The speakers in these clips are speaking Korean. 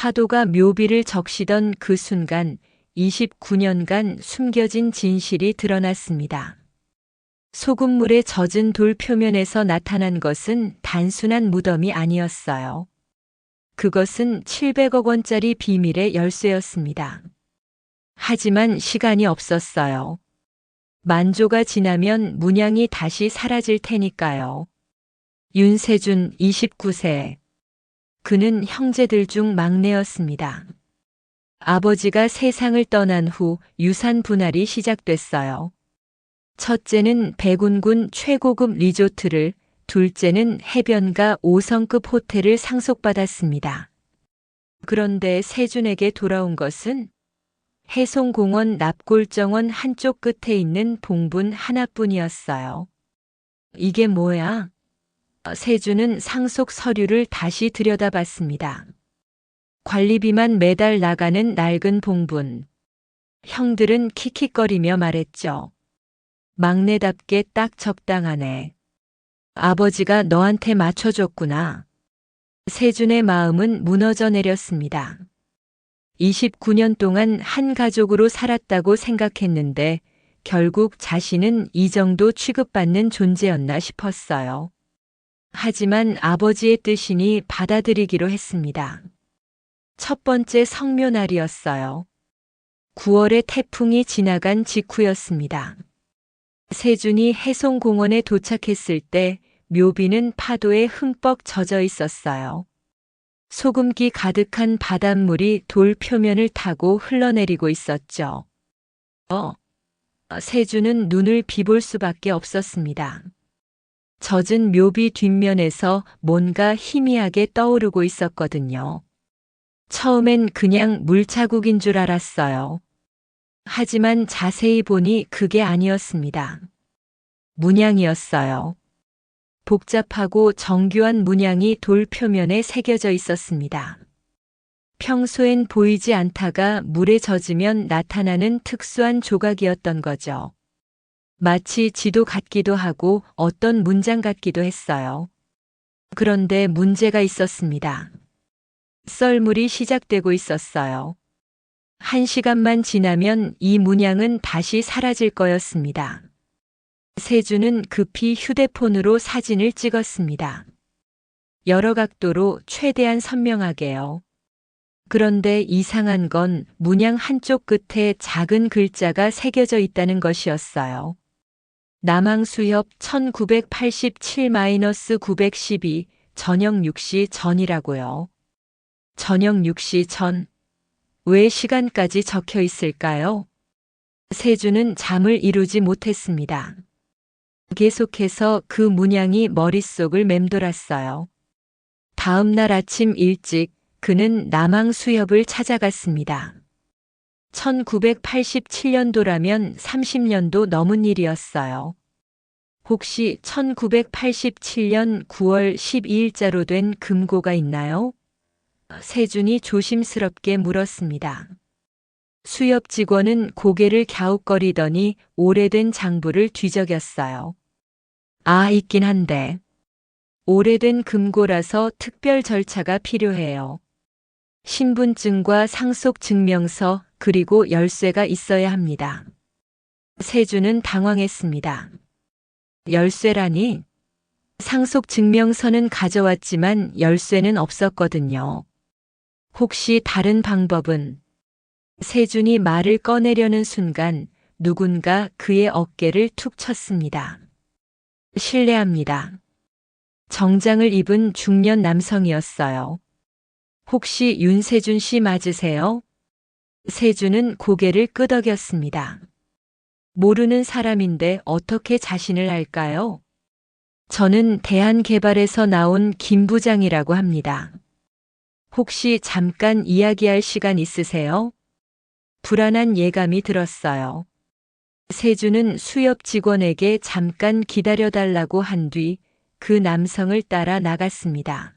파도가 묘비를 적시던 그 순간 29년간 숨겨진 진실이 드러났습니다. 소금물에 젖은 돌 표면에서 나타난 것은 단순한 무덤이 아니었어요. 그것은 700억 원짜리 비밀의 열쇠였습니다. 하지만 시간이 없었어요. 만조가 지나면 문양이 다시 사라질 테니까요. 윤세준 29세. 그는 형제들 중 막내였습니다. 아버지가 세상을 떠난 후 유산 분할이 시작됐어요. 첫째는 백운군 최고급 리조트를, 둘째는 해변가 5성급 호텔을 상속받았습니다. 그런데 세준에게 돌아온 것은 해송공원 납골정원 한쪽 끝에 있는 봉분 하나뿐이었어요. 이게 뭐야? 세준은 상속 서류를 다시 들여다봤습니다. 관리비만 매달 나가는 낡은 봉분. 형들은 킥킥거리며 말했죠. 막내답게 딱 적당하네. 아버지가 너한테 맞춰줬구나. 세준의 마음은 무너져 내렸습니다. 29년 동안 한 가족으로 살았다고 생각했는데 결국 자신은 이 정도 취급받는 존재였나 싶었어요. 하지만 아버지의 뜻이니 받아들이기로 했습니다. 첫 번째 성묘날이었어요. 9월에 태풍이 지나간 직후였습니다. 세준이 해송공원에 도착했을 때 묘비는 파도에 흠뻑 젖어 있었어요. 소금기 가득한 바닷물이 돌 표면을 타고 흘러내리고 있었죠. 세준은 눈을 비볼 수밖에 없었습니다. 젖은 묘비 뒷면에서 뭔가 희미하게 떠오르고 있었거든요. 처음엔 그냥 물자국인 줄 알았어요. 하지만 자세히 보니 그게 아니었습니다. 문양이었어요. 복잡하고 정교한 문양이 돌 표면에 새겨져 있었습니다. 평소엔 보이지 않다가 물에 젖으면 나타나는 특수한 조각이었던 거죠. 마치 지도 같기도 하고 어떤 문장 같기도 했어요. 그런데 문제가 있었습니다. 썰물이 시작되고 있었어요. 1시간만 지나면 이 문양은 다시 사라질 거였습니다. 세준은 급히 휴대폰으로 사진을 찍었습니다. 여러 각도로 최대한 선명하게요. 그런데 이상한 건 문양 한쪽 끝에 작은 글자가 새겨져 있다는 것이었어요. 남항수협 1987-912 저녁 6시 전이라고요. 저녁 6시 전. 왜 시간까지 적혀 있을까요? 세준은 잠을 이루지 못했습니다. 계속해서 그 문양이 머릿속을 맴돌았어요. 다음 날 아침 일찍 그는 남항수협을 찾아갔습니다. 1987년도라면 30년도 넘은 일이었어요. 혹시 1987년 9월 12일자로 된 금고가 있나요? 세준이 조심스럽게 물었습니다. 수협 직원은 고개를 갸웃거리더니 오래된 장부를 뒤적였어요. 있긴 한데. 오래된 금고라서 특별 절차가 필요해요. 신분증과 상속증명서 그리고 열쇠가 있어야 합니다. 세준은 당황했습니다. 열쇠라니? 상속증명서는 가져왔지만 열쇠는 없었거든요. 혹시 다른 방법은? 세준이 말을 꺼내려는 순간 누군가 그의 어깨를 툭 쳤습니다. 실례합니다. 정장을 입은 중년 남성이었어요. 혹시 윤세준 씨 맞으세요? 세준은 고개를 끄덕였습니다. 모르는 사람인데 어떻게 자신을 알까요? 저는 대한개발에서 나온 김 부장이라고 합니다. 혹시 잠깐 이야기할 시간 있으세요? 불안한 예감이 들었어요. 세준은 수협 직원에게 잠깐 기다려달라고 한 뒤 그 남성을 따라 나갔습니다.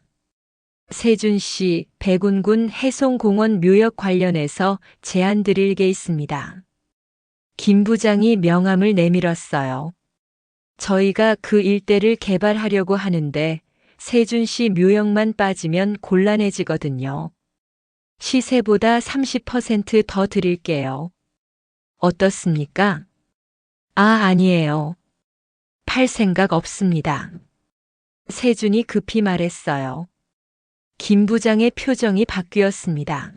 세준 씨, 백운군 해송공원 묘역 관련해서 제안 드릴 게 있습니다. 김 부장이 명함을 내밀었어요. 저희가 그 일대를 개발하려고 하는데 세준 씨 묘역만 빠지면 곤란해지거든요. 시세보다 30%더 드릴게요. 어떻습니까? 아니에요. 팔 생각 없습니다. 세준이 급히 말했어요. 김 부장의 표정이 바뀌었습니다.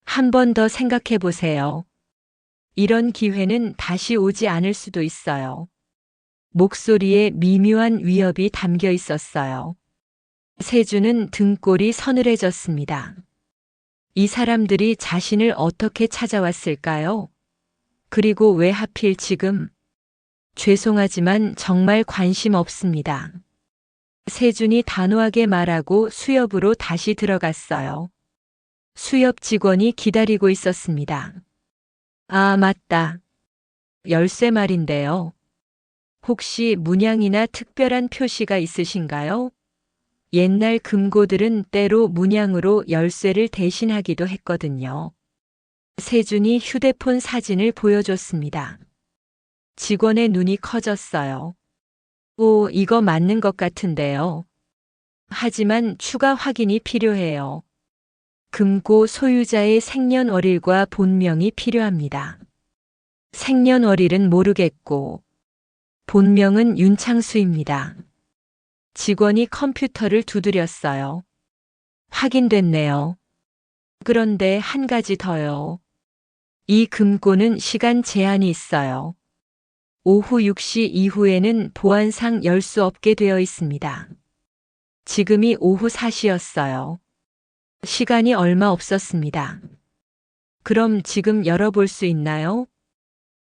한 번 더 생각해 보세요. 이런 기회는 다시 오지 않을 수도 있어요. 목소리에 미묘한 위협이 담겨 있었어요. 세준은 등골이 서늘해졌습니다. 이 사람들이 자신을 어떻게 찾아왔을까요? 그리고 왜 하필 지금? 죄송하지만 정말 관심 없습니다. 세준이 단호하게 말하고 수협으로 다시 들어갔어요. 수협 직원이 기다리고 있었습니다. 아, 맞다. 열쇠 말인데요. 혹시 문양이나 특별한 표시가 있으신가요? 옛날 금고들은 때로 문양으로 열쇠를 대신하기도 했거든요. 세준이 휴대폰 사진을 보여줬습니다. 직원의 눈이 커졌어요. 오, 이거 맞는 것 같은데요. 하지만 추가 확인이 필요해요. 금고 소유자의 생년월일과 본명이 필요합니다. 생년월일은 모르겠고, 본명은 윤창수입니다. 직원이 컴퓨터를 두드렸어요. 확인됐네요. 그런데 한 가지 더요. 이 금고는 시간 제한이 있어요. 오후 6시 이후에는 보안상 열 수 없게 되어 있습니다. 지금이 오후 4시였어요. 시간이 얼마 없었습니다. 그럼 지금 열어볼 수 있나요?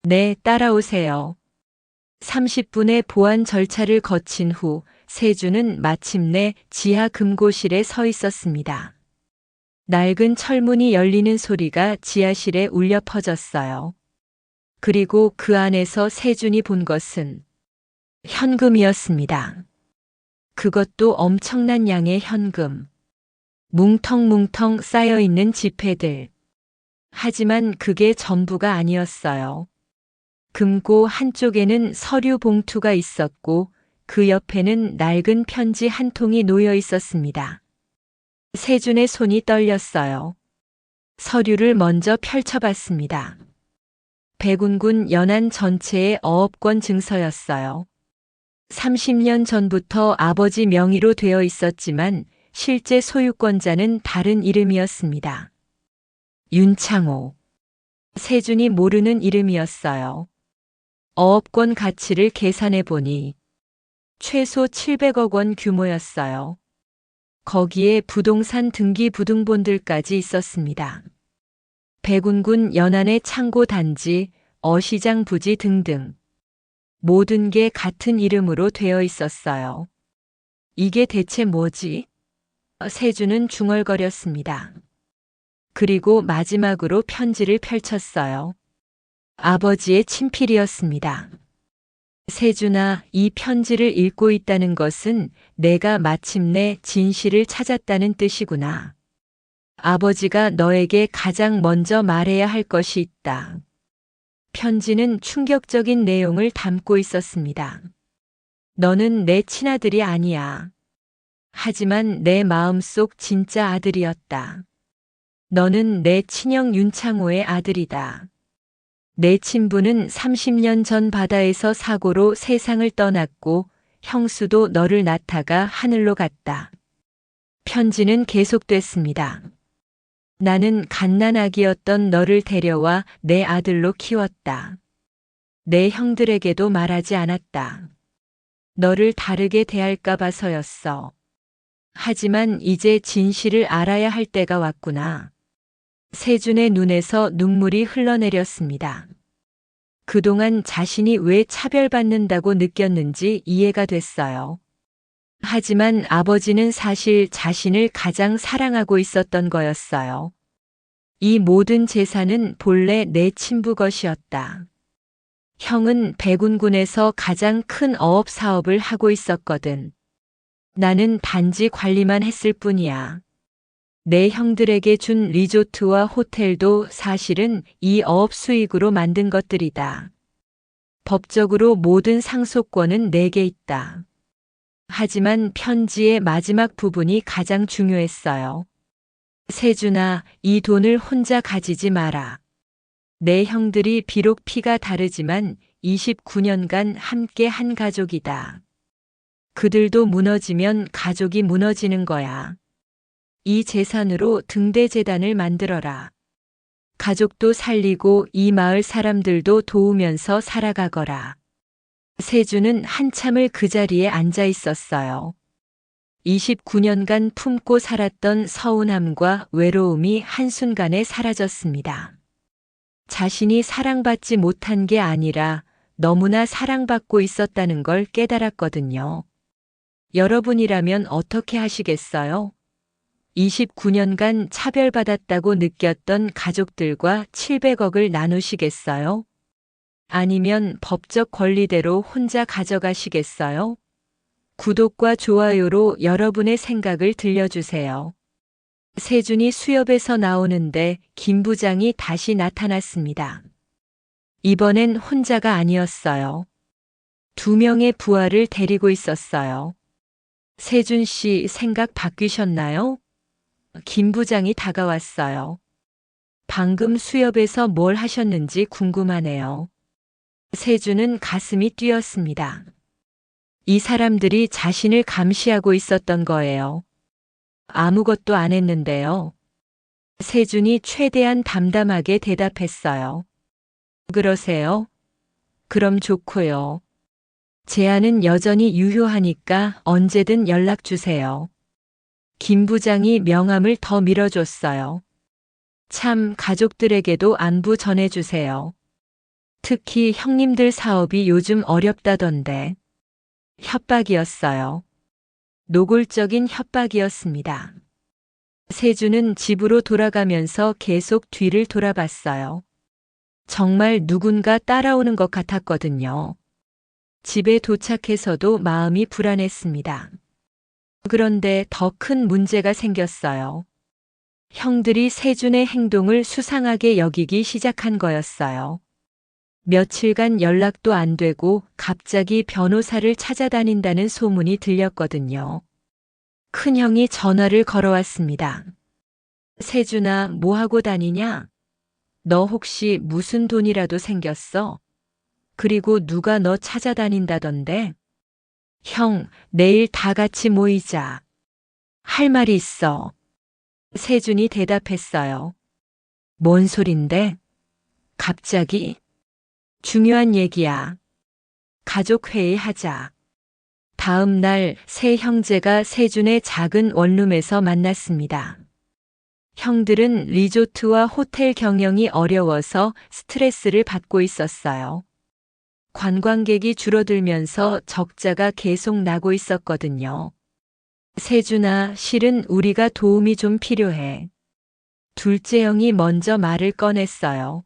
네, 따라오세요. 30분의 보안 절차를 거친 후 세준은 마침내 지하 금고실에 서 있었습니다. 낡은 철문이 열리는 소리가 지하실에 울려 퍼졌어요. 그리고 그 안에서 세준이 본 것은 현금이었습니다. 그것도 엄청난 양의 현금. 뭉텅뭉텅 쌓여있는 지폐들. 하지만 그게 전부가 아니었어요. 금고 한쪽에는 서류 봉투가 있었고 그 옆에는 낡은 편지 한 통이 놓여 있었습니다. 세준의 손이 떨렸어요. 서류를 먼저 펼쳐봤습니다. 백운군 연안 전체의 어업권 증서였어요. 30년 전부터 아버지 명의로 되어 있었지만 실제 소유권자는 다른 이름이었습니다. 윤창호. 세준이 모르는 이름이었어요. 어업권 가치를 계산해 보니 최소 700억 원 규모였어요. 거기에 부동산 등기 부등본들까지 있었습니다. 백운군 연안의 창고 단지, 어시장 부지 등등. 모든 게 같은 이름으로 되어 있었어요. 이게 대체 뭐지? 세준은 중얼거렸습니다. 그리고 마지막으로 편지를 펼쳤어요. 아버지의 친필이었습니다. 세준아, 이 편지를 읽고 있다는 것은 내가 마침내 진실을 찾았다는 뜻이구나. 아버지가 너에게 가장 먼저 말해야 할 것이 있다. 편지는 충격적인 내용을 담고 있었습니다. 너는 내 친아들이 아니야. 하지만 내 마음속 진짜 아들이었다. 너는 내 친형 윤창호의 아들이다. 내 친부는 30년 전 바다에서 사고로 세상을 떠났고 형수도 너를 낳다가 하늘로 갔다. 편지는 계속됐습니다. 나는 갓난아기였던 너를 데려와 내 아들로 키웠다. 내 형들에게도 말하지 않았다. 너를 다르게 대할까 봐서였어. 하지만 이제 진실을 알아야 할 때가 왔구나. 세준의 눈에서 눈물이 흘러내렸습니다. 그동안 자신이 왜 차별받는다고 느꼈는지 이해가 됐어요. 하지만 아버지는 사실 자신을 가장 사랑하고 있었던 거였어요. 이 모든 재산은 본래 내 친부 것이었다. 형은 백운군에서 가장 큰 어업 사업을 하고 있었거든. 나는 단지 관리만 했을 뿐이야. 내 형들에게 준 리조트와 호텔도 사실은 이 어업 수익으로 만든 것들이다. 법적으로 모든 상속권은 내게 있다. 하지만 편지의 마지막 부분이 가장 중요했어요. 세준아, 이 돈을 혼자 가지지 마라. 내 형들이 비록 피가 다르지만 29년간 함께 한 가족이다. 그들도 무너지면 가족이 무너지는 거야. 이 재산으로 등대재단을 만들어라. 가족도 살리고 이 마을 사람들도 도우면서 살아가거라. 세준은 한참을 그 자리에 앉아 있었어요. 29년간 품고 살았던 서운함과 외로움이 한순간에 사라졌습니다. 자신이 사랑받지 못한 게 아니라 너무나 사랑받고 있었다는 걸 깨달았거든요. 여러분이라면 어떻게 하시겠어요? 29년간 차별받았다고 느꼈던 가족들과 700억을 나누시겠어요? 아니면 법적 권리대로 혼자 가져가시겠어요? 구독과 좋아요로 여러분의 생각을 들려주세요. 세준이 수협에서 나오는데 김 부장이 다시 나타났습니다. 이번엔 혼자가 아니었어요. 2명의 부하를 데리고 있었어요. 세준 씨 생각 바뀌셨나요? 김 부장이 다가왔어요. 방금 수협에서 뭘 하셨는지 궁금하네요. 세준은 가슴이 뛰었습니다. 이 사람들이 자신을 감시하고 있었던 거예요. 아무것도 안 했는데요. 세준이 최대한 담담하게 대답했어요. 그러세요? 그럼 좋고요. 제안은 여전히 유효하니까 언제든 연락 주세요. 김 부장이 명함을 더 밀어줬어요. 참 가족들에게도 안부 전해주세요. 특히 형님들 사업이 요즘 어렵다던데. 협박이었어요. 노골적인 협박이었습니다. 세준은 집으로 돌아가면서 계속 뒤를 돌아봤어요. 정말 누군가 따라오는 것 같았거든요. 집에 도착해서도 마음이 불안했습니다. 그런데 더 큰 문제가 생겼어요. 형들이 세준의 행동을 수상하게 여기기 시작한 거였어요. 며칠간 연락도 안 되고 갑자기 변호사를 찾아다닌다는 소문이 들렸거든요. 큰형이 전화를 걸어왔습니다. 세준아, 뭐하고 다니냐? 너 혹시 무슨 돈이라도 생겼어? 그리고 누가 너 찾아다닌다던데? 형, 내일 다 같이 모이자. 할 말이 있어. 세준이 대답했어요. 뭔 소린데? 갑자기? 중요한 얘기야. 가족회의 하자. 다음 날 세 형제가 세준의 작은 원룸에서 만났습니다. 형들은 리조트와 호텔 경영이 어려워서 스트레스를 받고 있었어요. 관광객이 줄어들면서 적자가 계속 나고 있었거든요. 세준아, 실은 우리가 도움이 좀 필요해. 둘째 형이 먼저 말을 꺼냈어요.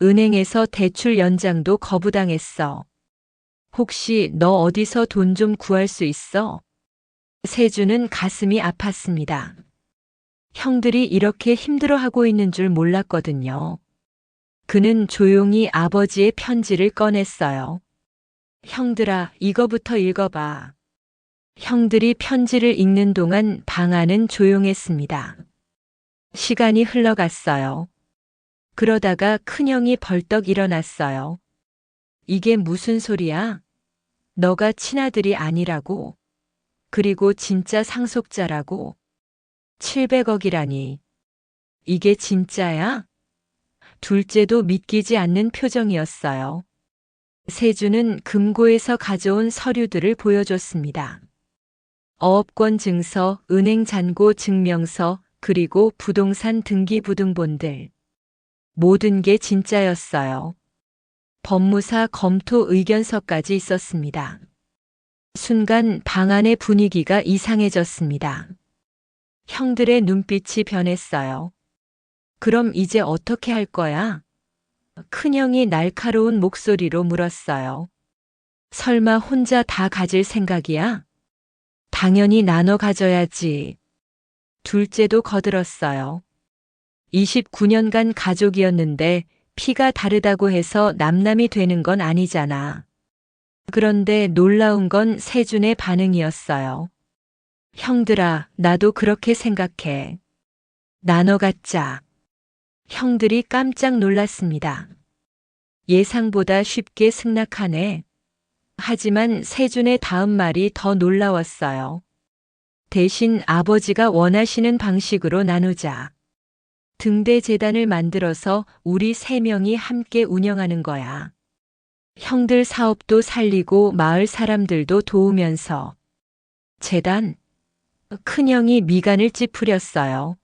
은행에서 대출 연장도 거부당했어. 혹시 너 어디서 돈 좀 구할 수 있어? 세준은 가슴이 아팠습니다. 형들이 이렇게 힘들어하고 있는 줄 몰랐거든요. 그는 조용히 아버지의 편지를 꺼냈어요. 형들아, 이거부터 읽어봐. 형들이 편지를 읽는 동안 방 안은 조용했습니다. 시간이 흘러갔어요. 그러다가 큰형이 벌떡 일어났어요. 이게 무슨 소리야? 너가 친아들이 아니라고. 그리고 진짜 상속자라고. 700억이라니. 이게 진짜야? 둘째도 믿기지 않는 표정이었어요. 세준은 금고에서 가져온 서류들을 보여줬습니다. 어업권 증서, 은행 잔고 증명서, 그리고 부동산 등기부등본들. 모든 게 진짜였어요. 법무사 검토 의견서까지 있었습니다. 순간 방 안의 분위기가 이상해졌습니다. 형들의 눈빛이 변했어요. 그럼 이제 어떻게 할 거야? 큰형이 날카로운 목소리로 물었어요. 설마 혼자 다 가질 생각이야? 당연히 나눠 가져야지. 둘째도 거들었어요. 29년간 가족이었는데 피가 다르다고 해서 남남이 되는 건 아니잖아. 그런데 놀라운 건 세준의 반응이었어요. 형들아, 나도 그렇게 생각해. 나눠 갖자. 형들이 깜짝 놀랐습니다. 예상보다 쉽게 승낙하네. 하지만 세준의 다음 말이 더 놀라웠어요. 대신 아버지가 원하시는 방식으로 나누자. 등대 재단을 만들어서 우리 세 명이 함께 운영하는 거야. 형들 사업도 살리고 마을 사람들도 도우면서. 재단? 큰형이 미간을 찌푸렸어요.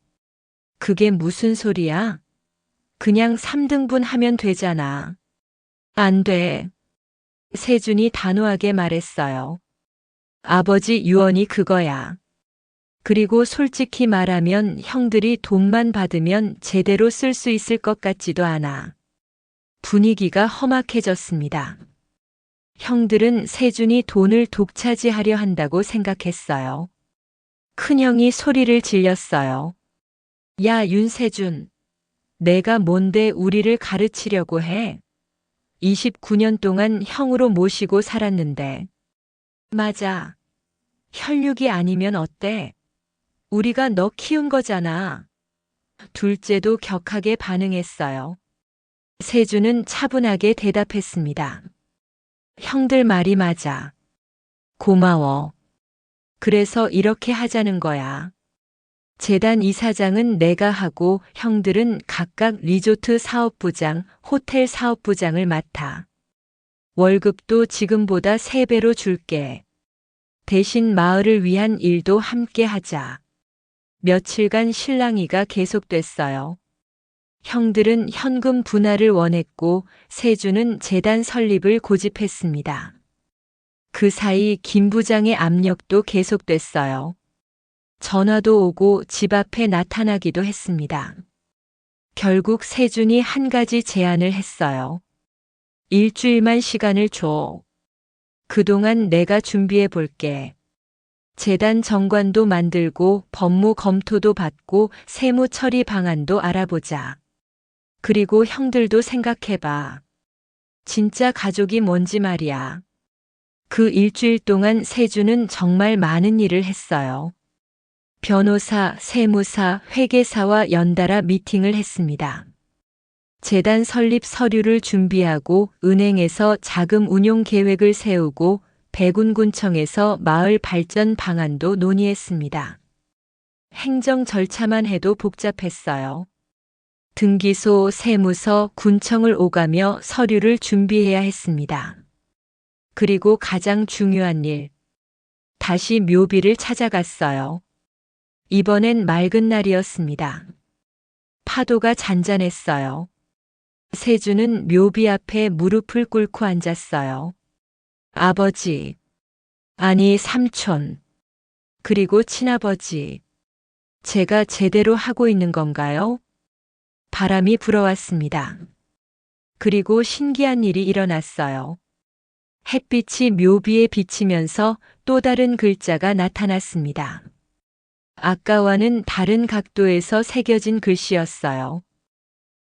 그게 무슨 소리야? 그냥 3등분 하면 되잖아. 안 돼. 세준이 단호하게 말했어요. 아버지 유언이 그거야. 그리고 솔직히 말하면 형들이 돈만 받으면 제대로 쓸 수 있을 것 같지도 않아. 분위기가 험악해졌습니다. 형들은 세준이 돈을 독차지하려 한다고 생각했어요. 큰형이 소리를 질렸어요. 야, 윤세준. 내가 뭔데 우리를 가르치려고 해? 29년 동안 형으로 모시고 살았는데. 맞아. 혈육이 아니면 어때? 우리가 너 키운 거잖아. 둘째도 격하게 반응했어요. 세준은 차분하게 대답했습니다. 형들 말이 맞아. 고마워. 그래서 이렇게 하자는 거야. 재단 이사장은 내가 하고 형들은 각각 리조트 사업부장, 호텔 사업부장을 맡아. 월급도 지금보다 3배로 줄게. 대신 마을을 위한 일도 함께 하자. 며칠간 실랑이가 계속됐어요. 형들은 현금 분할을 원했고 세준은 재단 설립을 고집했습니다. 그 사이 김 부장의 압력도 계속됐어요. 전화도 오고 집 앞에 나타나기도 했습니다. 결국 세준이 한 가지 제안을 했어요. 일주일만 시간을 줘. 그동안 내가 준비해 볼게. 재단 정관도 만들고 법무 검토도 받고 세무 처리 방안도 알아보자. 그리고 형들도 생각해봐. 진짜 가족이 뭔지 말이야. 그 일주일 동안 세준은 정말 많은 일을 했어요. 변호사, 세무사, 회계사와 연달아 미팅을 했습니다. 재단 설립 서류를 준비하고 은행에서 자금 운용 계획을 세우고 백운군청에서 마을 발전 방안도 논의했습니다. 행정 절차만 해도 복잡했어요. 등기소, 세무서, 군청을 오가며 서류를 준비해야 했습니다. 그리고 가장 중요한 일. 다시 묘비를 찾아갔어요. 이번엔 맑은 날이었습니다. 파도가 잔잔했어요. 세준은 묘비 앞에 무릎을 꿇고 앉았어요. 아버지, 아니 삼촌, 그리고 친아버지, 제가 제대로 하고 있는 건가요? 바람이 불어왔습니다. 그리고 신기한 일이 일어났어요. 햇빛이 묘비에 비치면서 또 다른 글자가 나타났습니다. 아까와는 다른 각도에서 새겨진 글씨였어요.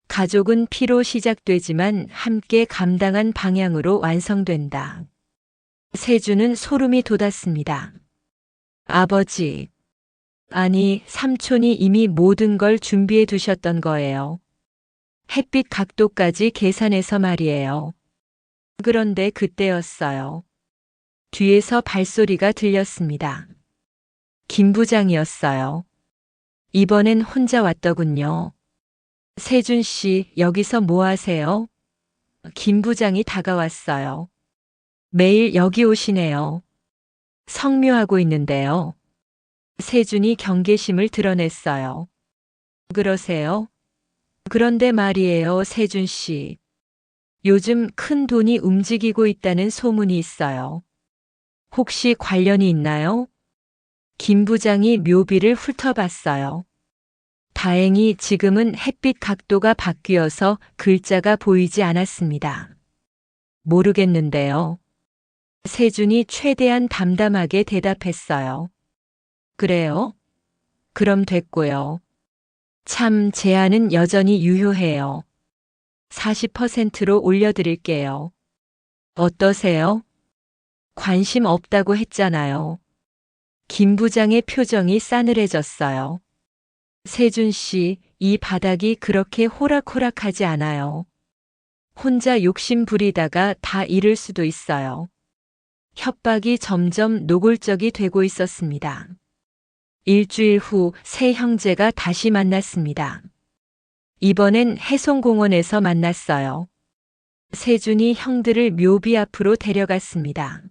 가족은 피로 시작되지만 함께 감당한 방향으로 완성된다. 세준은 소름이 돋았습니다. 아버지, 아니 삼촌이 이미 모든 걸 준비해 두셨던 거예요. 햇빛 각도까지 계산해서 말이에요. 그런데 그때였어요. 뒤에서 발소리가 들렸습니다. 김 부장이었어요. 이번엔 혼자 왔더군요. 세준 씨, 여기서 뭐 하세요? 김 부장이 다가왔어요. 매일 여기 오시네요. 성묘하고 있는데요. 세준이 경계심을 드러냈어요. 그러세요? 그런데 말이에요, 세준 씨. 요즘 큰 돈이 움직이고 있다는 소문이 있어요. 혹시 관련이 있나요? 김 부장이 묘비를 훑어봤어요. 다행히 지금은 햇빛 각도가 바뀌어서 글자가 보이지 않았습니다. 모르겠는데요. 세준이 최대한 담담하게 대답했어요. 그래요? 그럼 됐고요. 참, 제안은 여전히 유효해요. 40%로 올려드릴게요. 어떠세요? 관심 없다고 했잖아요. 김 부장의 표정이 싸늘해졌어요. 세준 씨, 이 바닥이 그렇게 호락호락하지 않아요. 혼자 욕심 부리다가 다 잃을 수도 있어요. 협박이 점점 노골적이 되고 있었습니다. 일주일 후 세 형제가 다시 만났습니다. 이번엔 해송공원에서 만났어요. 세준이 형들을 묘비 앞으로 데려갔습니다.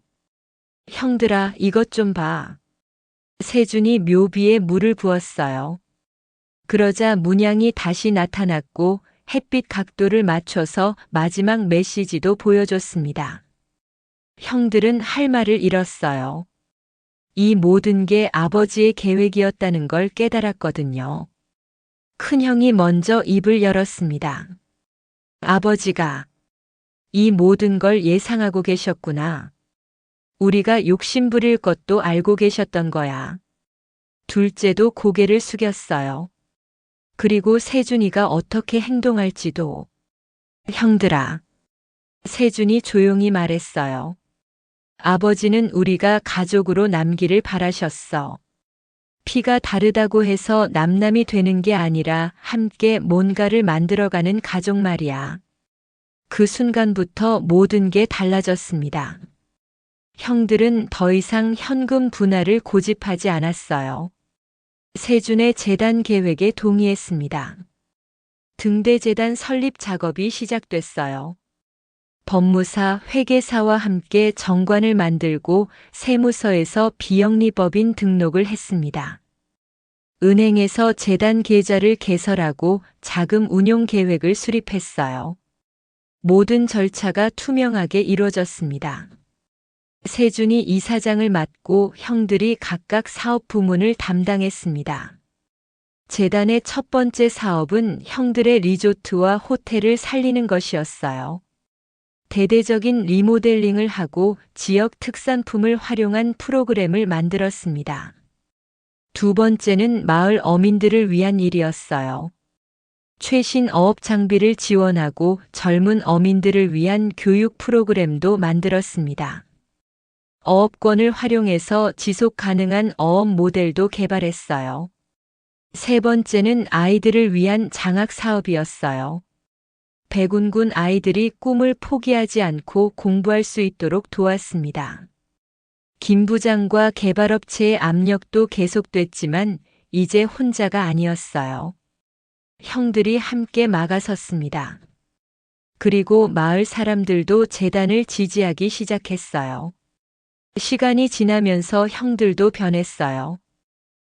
형들아, 이것 좀 봐. 세준이 묘비에 물을 부었어요. 그러자 문양이 다시 나타났고 햇빛 각도를 맞춰서 마지막 메시지도 보여줬습니다. 형들은 할 말을 잃었어요. 이 모든 게 아버지의 계획이었다는 걸 깨달았거든요. 큰형이 먼저 입을 열었습니다. 아버지가 이 모든 걸 예상하고 계셨구나. 우리가 욕심 부릴 것도 알고 계셨던 거야. 둘째도 고개를 숙였어요. 그리고 세준이가 어떻게 행동할지도. 형들아. 세준이 조용히 말했어요. 아버지는 우리가 가족으로 남기를 바라셨어. 피가 다르다고 해서 남남이 되는 게 아니라 함께 뭔가를 만들어가는 가족 말이야. 그 순간부터 모든 게 달라졌습니다. 형들은 더 이상 현금 분할을 고집하지 않았어요. 세준의 재단 계획에 동의했습니다. 등대재단 설립 작업이 시작됐어요. 법무사, 회계사와 함께 정관을 만들고 세무서에서 비영리법인 등록을 했습니다. 은행에서 재단 계좌를 개설하고 자금 운용 계획을 수립했어요. 모든 절차가 투명하게 이루어졌습니다. 세준이 이사장을 맡고 형들이 각각 사업 부문을 담당했습니다. 재단의 첫 번째 사업은 형들의 리조트와 호텔을 살리는 것이었어요. 대대적인 리모델링을 하고 지역 특산품을 활용한 프로그램을 만들었습니다. 두 번째는 마을 어민들을 위한 일이었어요. 최신 어업 장비를 지원하고 젊은 어민들을 위한 교육 프로그램도 만들었습니다. 어업권을 활용해서 지속 가능한 어업 모델도 개발했어요. 세 번째는 아이들을 위한 장학 사업이었어요. 백운군 아이들이 꿈을 포기하지 않고 공부할 수 있도록 도왔습니다. 김 부장과 개발업체의 압력도 계속됐지만 이제 혼자가 아니었어요. 형들이 함께 막아섰습니다. 그리고 마을 사람들도 재단을 지지하기 시작했어요. 시간이 지나면서 형들도 변했어요.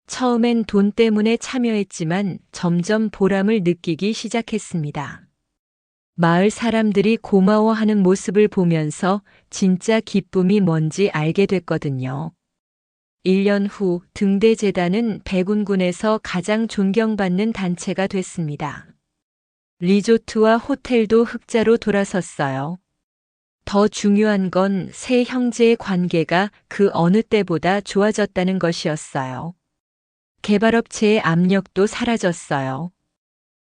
처음엔 돈 때문에 참여했지만 점점 보람을 느끼기 시작했습니다. 마을 사람들이 고마워하는 모습을 보면서 진짜 기쁨이 뭔지 알게 됐거든요. 1년 후 등대재단은 백운군에서 가장 존경받는 단체가 됐습니다. 리조트와 호텔도 흑자로 돌아섰어요. 더 중요한 건 세 형제의 관계가 그 어느 때보다 좋아졌다는 것이었어요. 개발업체의 압력도 사라졌어요.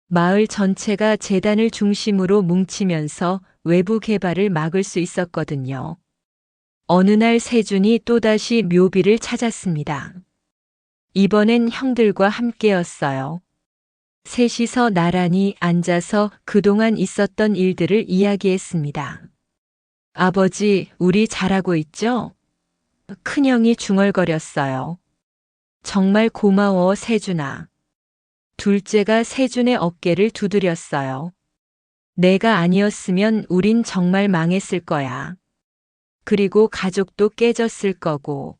마을 전체가 재단을 중심으로 뭉치면서 외부 개발을 막을 수 있었거든요. 어느 날 세준이 또다시 묘비를 찾았습니다. 이번엔 형들과 함께였어요. 셋이서 나란히 앉아서 그동안 있었던 일들을 이야기했습니다. 아버지, 우리 잘하고 있죠? 큰형이 중얼거렸어요. 정말 고마워, 세준아. 둘째가 세준의 어깨를 두드렸어요. 내가 아니었으면 우린 정말 망했을 거야. 그리고 가족도 깨졌을 거고.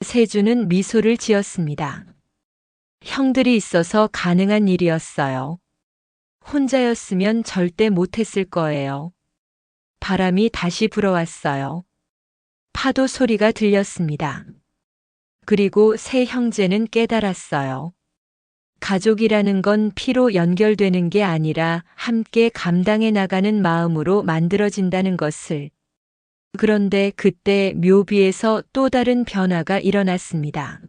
세준은 미소를 지었습니다. 형들이 있어서 가능한 일이었어요. 혼자였으면 절대 못했을 거예요. 바람이 다시 불어왔어요. 파도 소리가 들렸습니다. 그리고 세 형제는 깨달았어요. 가족이라는 건 피로 연결되는 게 아니라 함께 감당해 나가는 마음으로 만들어진다는 것을. 그런데 그때 묘비에서 또 다른 변화가 일어났습니다.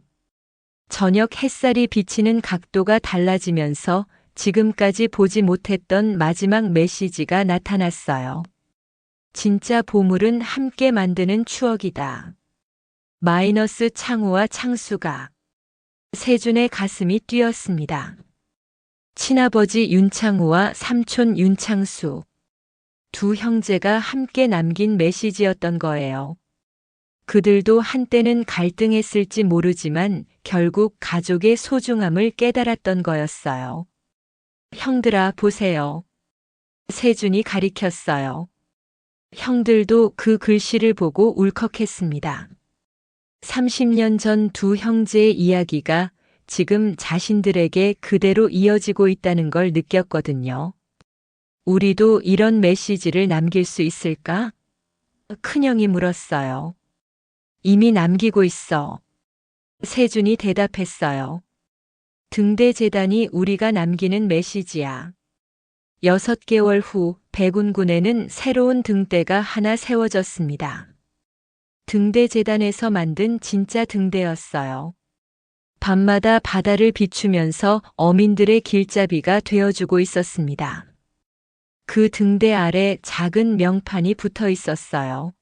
저녁 햇살이 비치는 각도가 달라지면서 지금까지 보지 못했던 마지막 메시지가 나타났어요. 진짜 보물은 함께 만드는 추억이다. 마이너스 창우와 창수가 세준의 가슴이 뛰었습니다. 친아버지 윤창호와 삼촌 윤창수. 두 형제가 함께 남긴 메시지였던 거예요. 그들도 한때는 갈등했을지 모르지만 결국 가족의 소중함을 깨달았던 거였어요. 형들아, 보세요. 세준이 가리켰어요. 형들도 그 글씨를 보고 울컥했습니다. 30년 전 두 형제의 이야기가 지금 자신들에게 그대로 이어지고 있다는 걸 느꼈거든요. 우리도 이런 메시지를 남길 수 있을까? 큰형이 물었어요. 이미 남기고 있어. 세준이 대답했어요. 등대재단이 우리가 남기는 메시지야. 6개월 후 백운군에는 새로운 등대가 하나 세워졌습니다. 등대재단에서 만든 진짜 등대였어요. 밤마다 바다를 비추면서 어민들의 길잡이가 되어주고 있었습니다. 그 등대 아래 작은 명판이 붙어 있었어요.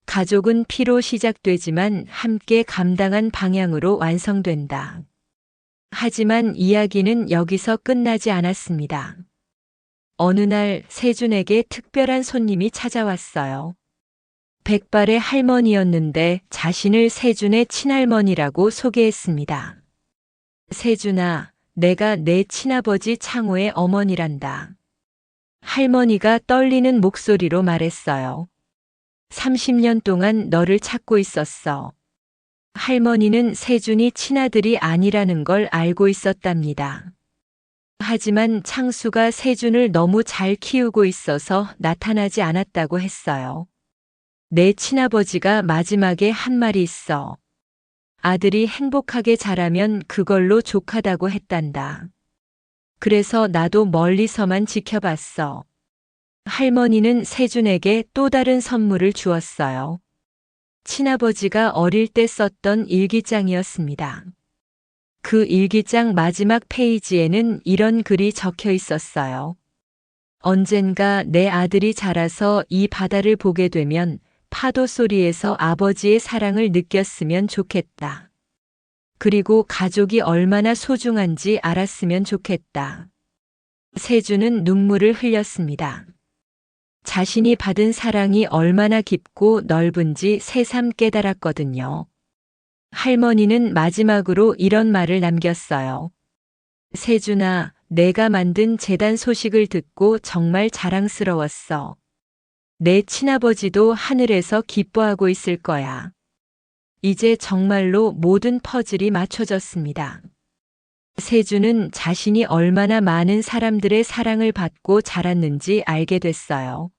가족은 피로 시작되지만 함께 감당한 방향으로 완성된다. 하지만 이야기는 여기서 끝나지 않았습니다. 어느 날 세준에게 특별한 손님이 찾아왔어요. 백발의 할머니였는데 자신을 세준의 친할머니라고 소개했습니다. 세준아, 내가 내 친아버지 창호의 어머니란다. 할머니가 떨리는 목소리로 말했어요. 30년 동안 너를 찾고 있었어. 할머니는 세준이 친아들이 아니라는 걸 알고 있었답니다. 하지만 창수가 세준을 너무 잘 키우고 있어서 나타나지 않았다고 했어요. 내 친아버지가 마지막에 한 말이 있어. 아들이 행복하게 자라면 그걸로 족하다고 했단다. 그래서 나도 멀리서만 지켜봤어. 할머니는 세준에게 또 다른 선물을 주었어요. 친아버지가 어릴 때 썼던 일기장이었습니다. 그 일기장 마지막 페이지에는 이런 글이 적혀 있었어요. 언젠가 내 아들이 자라서 이 바다를 보게 되면 파도 소리에서 아버지의 사랑을 느꼈으면 좋겠다. 그리고 가족이 얼마나 소중한지 알았으면 좋겠다. 세준은 눈물을 흘렸습니다. 자신이 받은 사랑이 얼마나 깊고 넓은지 새삼 깨달았거든요. 할머니는 마지막으로 이런 말을 남겼어요. 세준아, 내가 만든 재단 소식을 듣고 정말 자랑스러웠어. 내 친아버지도 하늘에서 기뻐하고 있을 거야. 이제 정말로 모든 퍼즐이 맞춰졌습니다. 세준은 자신이 얼마나 많은 사람들의 사랑을 받고 자랐는지 알게 됐어요.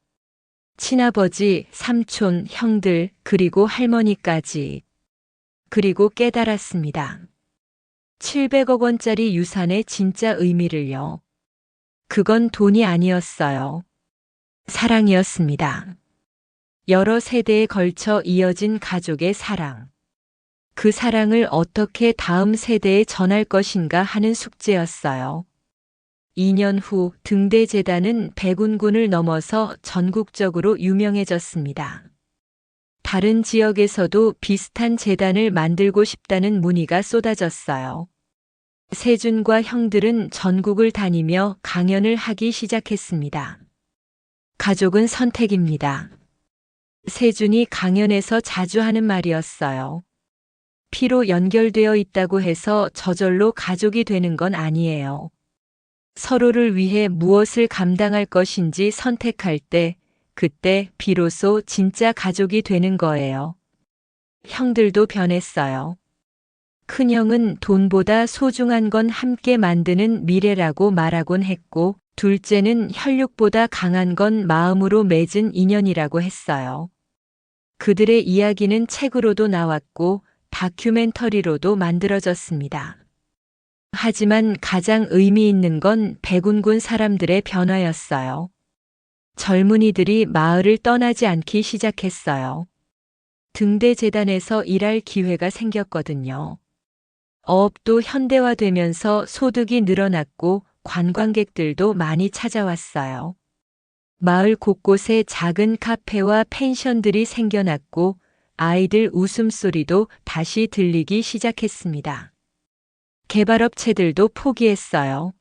친아버지, 삼촌, 형들, 그리고 할머니까지. 그리고 깨달았습니다. 700억 원짜리 유산의 진짜 의미를요. 그건 돈이 아니었어요. 사랑이었습니다. 여러 세대에 걸쳐 이어진 가족의 사랑. 그 사랑을 어떻게 다음 세대에 전할 것인가 하는 숙제였어요. 2년 후 등대재단은 백운군을 넘어서 전국적으로 유명해졌습니다. 다른 지역에서도 비슷한 재단을 만들고 싶다는 문의가 쏟아졌어요. 세준과 형들은 전국을 다니며 강연을 하기 시작했습니다. 가족은 선택입니다. 세준이 강연에서 자주 하는 말이었어요. 피로 연결되어 있다고 해서 저절로 가족이 되는 건 아니에요. 서로를 위해 무엇을 감당할 것인지 선택할 때, 그때 비로소 진짜 가족이 되는 거예요. 형들도 변했어요. 큰형은 돈보다 소중한 건 함께 만드는 미래라고 말하곤 했고, 둘째는 혈육보다 강한 건 마음으로 맺은 인연이라고 했어요. 그들의 이야기는 책으로도 나왔고, 다큐멘터리로도 만들어졌습니다. 하지만 가장 의미 있는 건 백운군 사람들의 변화였어요. 젊은이들이 마을을 떠나지 않기 시작했어요. 등대재단에서 일할 기회가 생겼거든요. 어업도 현대화되면서 소득이 늘어났고 관광객들도 많이 찾아왔어요. 마을 곳곳에 작은 카페와 펜션들이 생겨났고 아이들 웃음소리도 다시 들리기 시작했습니다. 개발업체들도 포기했어요.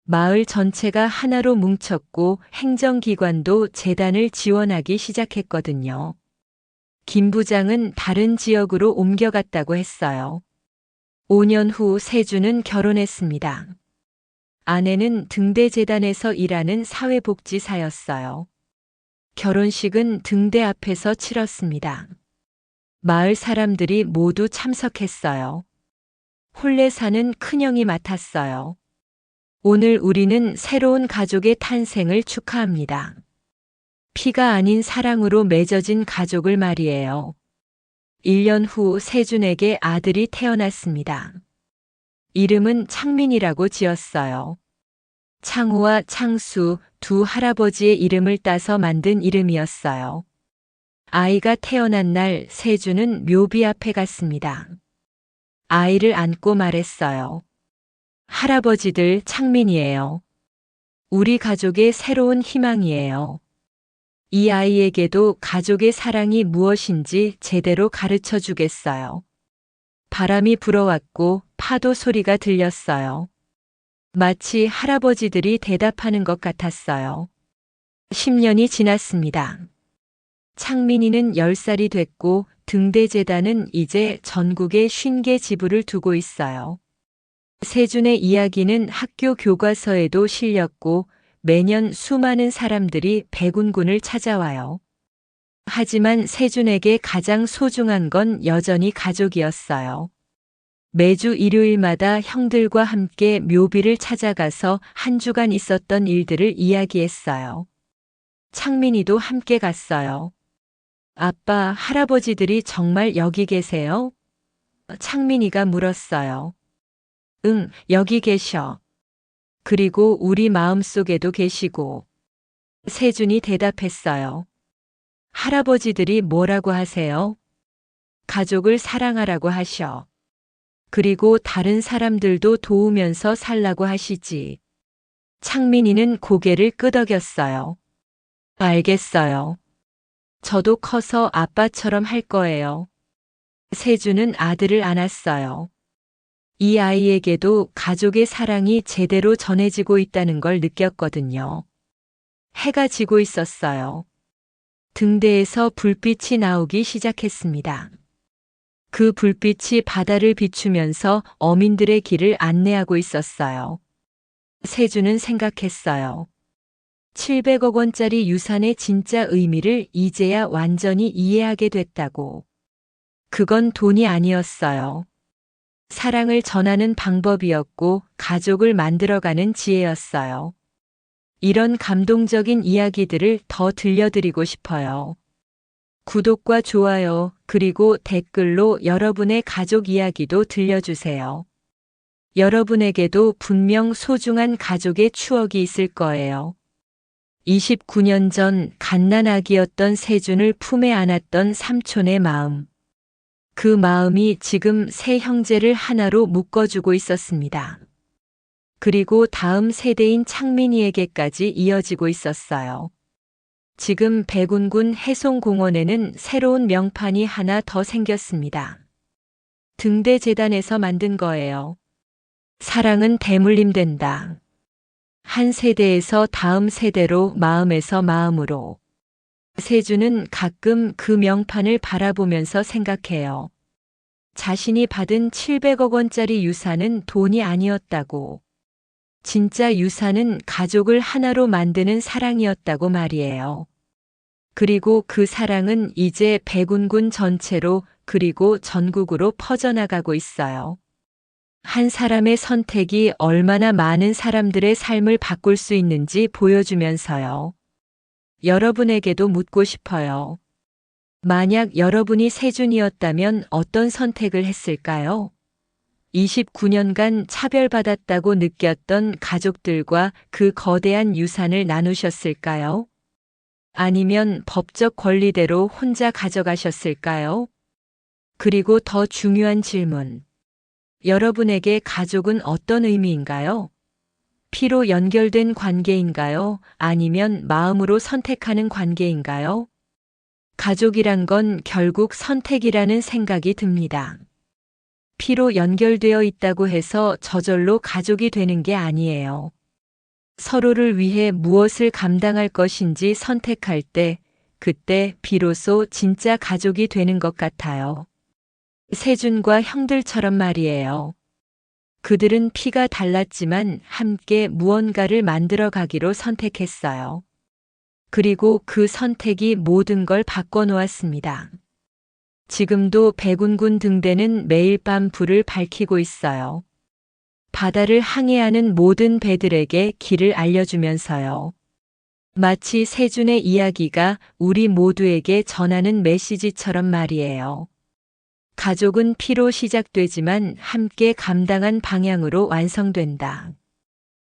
마을 전체가 하나로 뭉쳤고 행정기관도 재단을 지원하기 시작했거든요. 김 부장은 다른 지역으로 옮겨갔다고 했어요. 5년 후 세주는 결혼했습니다. 아내는 등대재단에서 일하는 사회복지사였어요. 결혼식은 등대 앞에서 치렀습니다. 마을 사람들이 모두 참석했어요. 혼례사는 큰형이 맡았어요. 오늘 우리는 새로운 가족의 탄생을 축하합니다. 피가 아닌 사랑으로 맺어진 가족을 말이에요. 1년 후 세준에게 아들이 태어났습니다. 이름은 창민이라고 지었어요. 창호와 창수 두 할아버지의 이름을 따서 만든 이름이었어요. 아이가 태어난 날 세준은 묘비 앞에 갔습니다. 아이를 안고 말했어요. 할아버지들, 창민이에요. 우리 가족의 새로운 희망이에요. 이 아이에게도 가족의 사랑이 무엇인지 제대로 가르쳐 주겠어요. 바람이 불어왔고 파도 소리가 들렸어요. 마치 할아버지들이 대답하는 것 같았어요. 10년이 지났습니다. 창민이는 10살이 됐고 등대재단은 이제 전국에 50개 지부를 두고 있어요. 세준의 이야기는 학교 교과서에도 실렸고 매년 수많은 사람들이 백운군을 찾아와요. 하지만 세준에게 가장 소중한 건 여전히 가족이었어요. 매주 일요일마다 형들과 함께 묘비를 찾아가서 한 주간 있었던 일들을 이야기했어요. 창민이도 함께 갔어요. 아빠, 할아버지들이 정말 여기 계세요? 창민이가 물었어요. 응, 여기 계셔. 그리고 우리 마음속에도 계시고. 세준이 대답했어요. 할아버지들이 뭐라고 하세요? 가족을 사랑하라고 하셔. 그리고 다른 사람들도 도우면서 살라고 하시지. 창민이는 고개를 끄덕였어요. 알겠어요. 저도 커서 아빠처럼 할 거예요. 세준은 아들을 안았어요. 이 아이에게도 가족의 사랑이 제대로 전해지고 있다는 걸 느꼈거든요. 해가 지고 있었어요. 등대에서 불빛이 나오기 시작했습니다. 그 불빛이 바다를 비추면서 어민들의 길을 안내하고 있었어요. 세준은 생각했어요. 700억 원짜리 유산의 진짜 의미를 이제야 완전히 이해하게 됐다고. 그건 돈이 아니었어요. 사랑을 전하는 방법이었고 가족을 만들어가는 지혜였어요. 이런 감동적인 이야기들을 더 들려드리고 싶어요. 구독과 좋아요, 그리고 댓글로 여러분의 가족 이야기도 들려주세요. 여러분에게도 분명 소중한 가족의 추억이 있을 거예요. 29년 전 갓난아기였던 세준을 품에 안았던 삼촌의 마음. 그 마음이 지금 세 형제를 하나로 묶어주고 있었습니다. 그리고 다음 세대인 창민이에게까지 이어지고 있었어요. 지금 백운군 해송공원에는 새로운 명판이 하나 더 생겼습니다. 등대재단에서 만든 거예요. 사랑은 대물림 된다. 한 세대에서 다음 세대로, 마음에서 마음으로. 세준은 가끔 그 명판을 바라보면서 생각해요. 자신이 받은 700억 원짜리 유산은 돈이 아니었다고. 진짜 유산은 가족을 하나로 만드는 사랑이었다고 말이에요. 그리고 그 사랑은 이제 백운군 전체로 그리고 전국으로 퍼져나가고 있어요. 한 사람의 선택이 얼마나 많은 사람들의 삶을 바꿀 수 있는지 보여주면서요. 여러분에게도 묻고 싶어요. 만약 여러분이 세준이었다면 어떤 선택을 했을까요? 29년간 차별받았다고 느꼈던 가족들과 그 거대한 유산을 나누셨을까요? 아니면 법적 권리대로 혼자 가져가셨을까요? 그리고 더 중요한 질문. 여러분에게 가족은 어떤 의미인가요? 피로 연결된 관계인가요? 아니면 마음으로 선택하는 관계인가요? 가족이란 건 결국 선택이라는 생각이 듭니다. 피로 연결되어 있다고 해서 저절로 가족이 되는 게 아니에요. 서로를 위해 무엇을 감당할 것인지 선택할 때, 그때 비로소 진짜 가족이 되는 것 같아요. 세준과 형들처럼 말이에요. 그들은 피가 달랐지만 함께 무언가를 만들어 가기로 선택했어요. 그리고 그 선택이 모든 걸 바꿔놓았습니다. 지금도 백운군 등대는 매일 밤 불을 밝히고 있어요. 바다를 항해하는 모든 배들에게 길을 알려주면서요. 마치 세준의 이야기가 우리 모두에게 전하는 메시지처럼 말이에요. 가족은 피로 시작되지만 함께 감당한 방향으로 완성된다.